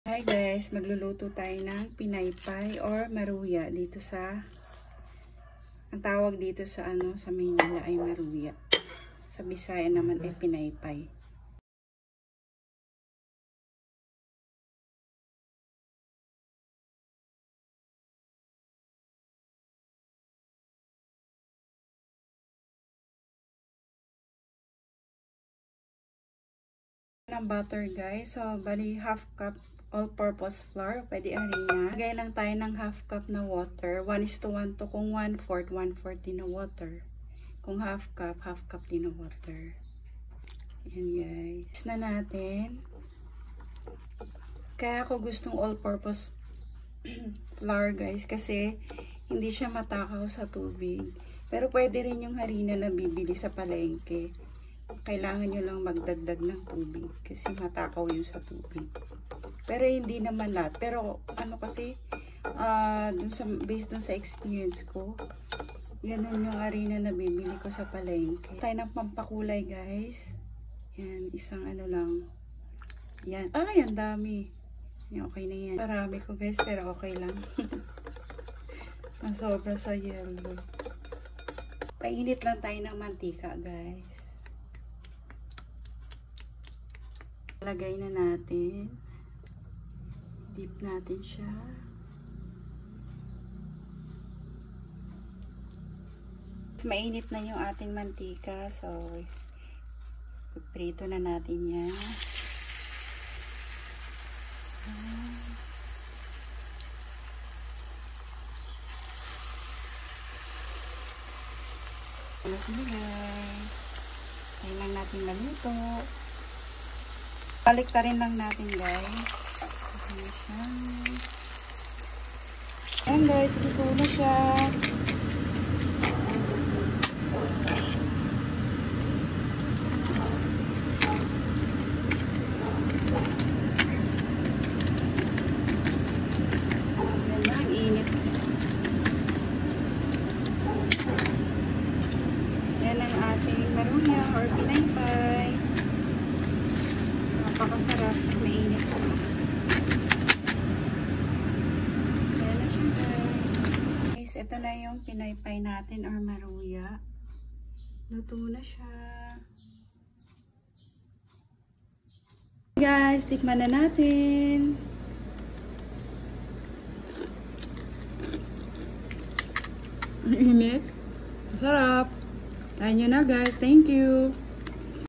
Hi guys, magluluto tayo ng pinaypay or maruya dito sa, ang tawag dito sa sa Maynila ay maruya. Sa Bisaya naman ay pinaypay. Ng butter guys, so bali half cup all-purpose flour, pwede harina. Lagay lang tayo ng half cup na water, 1:1 to kung 1/4, 1/4 din na water. Kung half cup din na water. Ayan guys. Na natin. Kaya ako gustong all-purpose flour guys, kasi hindi siya matakaw sa tubig. Pero pwede rin yung harina na bibili sa palengke. Kailangan nyo lang magdagdag ng tubig kasi matakaw yun sa tubig. Pero hindi naman lahat. Pero ano kasi, based dun sa experience ko, ganun yung harina na bibili ko sa palengke. Tayo ng pampakulay guys. Yan, isang lang. Yan. Ay, ang dami. Yan, okay na yan. Marami ko guys, pero okay lang. Ang sobra sa yellow. Painit lang tayo ng mantika guys. Lagay na natin. Dip natin siya. Mainit na yung ating mantika. So, prito na natin yan. Alas nilay. Kaya lang natin maluto. Balik ta rin lang natin guys. Ayan guys, luto na siya. Ayan na, ang init. Ayan ang ating maruya or pinaypay. Napakasarap, mainit po. Ayan na siya guys. Ito na yung pinaypay natin or maruya. Luto na siya. Guys, tikman na natin. Init. Masarap. Kain nyo na guys. Thank you.